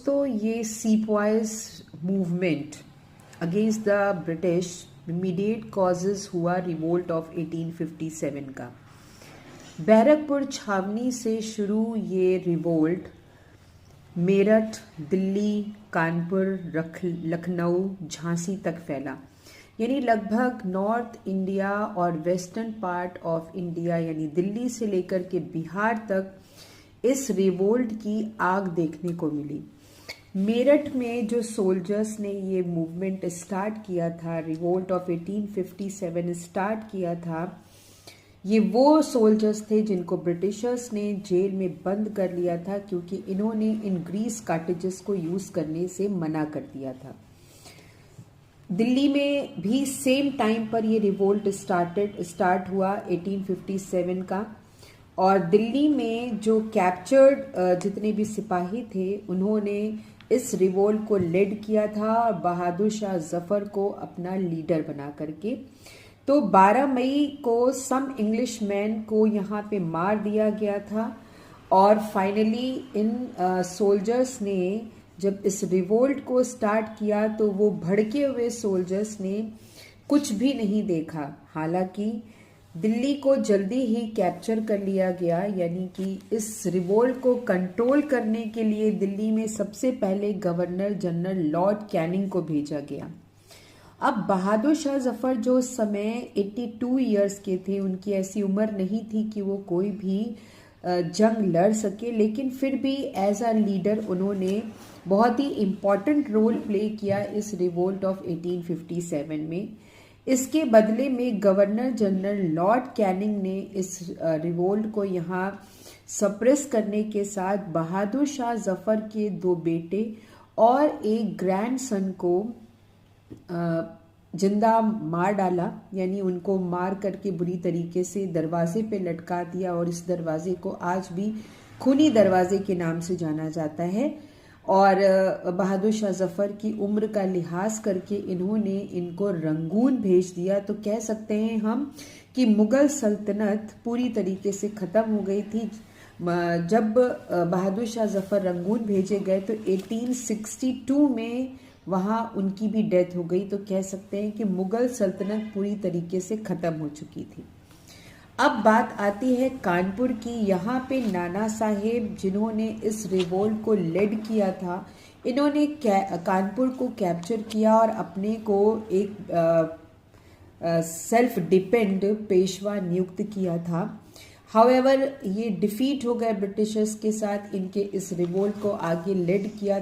दोस्तों, ये sepoys movement against the British immediate causes हुआ रिवोल्ट ऑफ 1857 का। बैरकपुर छावनी से शुरू ये रिवोल्ट मेरठ, दिल्ली, कानपुर, लखनऊ, झांसी तक फैला। यानी लगभग नॉर्थ इंडिया और वेस्टर्न पार्ट ऑफ इंडिया यानी दिल्ली से लेकर के बिहार तक इस रिवोल्ट की आग देखने को मिली। मेरठ में जो सोल्जर्स ने ये मूवमेंट स्टार्ट किया था, रिवोल्ट ऑफ 1857 स्टार्ट किया था, ये वो सोल्जर्स थे जिनको ब्रिटिशर्स ने जेल में बंद कर लिया था क्योंकि इन्होंने इन ग्रीस कार्टेजेस को यूज़ करने से मना कर दिया था। दिल्ली में भी सेम टाइम पर ये रिवोल्ट स्टार्ट हुआ 1857 का। और दिल्ली में जो कैप्चर्ड जितने भी सिपाही थे उन्होंने इस रिवोल्ट को लीड किया था और बहादुर शाह जफर को अपना लीडर बना करके। तो 12 मई को सम इंग्लिश मैन को यहाँ पे मार दिया गया था और फाइनली इन सोल्जर्स ने जब इस रिवोल्ट को स्टार्ट किया तो वो भड़के हुए सोल्जर्स ने कुछ भी नहीं देखा। हालांकि दिल्ली को जल्दी ही कैप्चर कर लिया गया, यानी कि इस रिवोल्ट को कंट्रोल करने के लिए दिल्ली में सबसे पहले गवर्नर जनरल लॉर्ड कैनिंग को भेजा गया। अब बहादुर शाह जफर जो उस समय 82 इयर्स के थे, उनकी ऐसी उम्र नहीं थी कि वो कोई भी जंग लड़ सके, लेकिन फिर भी एज अ लीडर उन्होंने बहुत ही इम्पॉर्टेंट रोल प्ले किया इस रिवोल्ट ऑफ 1857 में। इसके बदले में गवर्नर जनरल लॉर्ड कैनिंग ने इस रिवोल्ट को यहाँ सप्रेस करने के साथ बहादुर शाह जफर के 2 बेटे और एक ग्रैंडसन को जिंदा मार डाला, यानी उनको मार करके बुरी तरीके से दरवाजे पे लटका दिया और इस दरवाजे को आज भी खूनी दरवाजे के नाम से जाना जाता है। और बहादुर शाह जफर की उम्र का लिहाज करके इन्होंने इनको रंगून भेज दिया। तो कह सकते हैं हम कि मुगल सल्तनत पूरी तरीके से ख़त्म हो गई थी। जब बहादुर शाह जफर रंगून भेजे गए तो 1862 में वहाँ उनकी भी डेथ हो गई। तो कह सकते हैं कि मुगल सल्तनत पूरी तरीके से ख़त्म हो चुकी थी। अब बात आती है कानपुर की। यहाँ पे नाना साहेब जिन्होंने इस रिवोल्ट को लीड किया था, इन्होंने कानपुर को कैप्चर किया और अपने को एक सेल्फ डिपेंड पेशवा नियुक्त किया था। हाउएवर ये डिफीट हो गए ब्रिटिशर्स के साथ, इनके इस रिवोल्ट को आगे लीड किया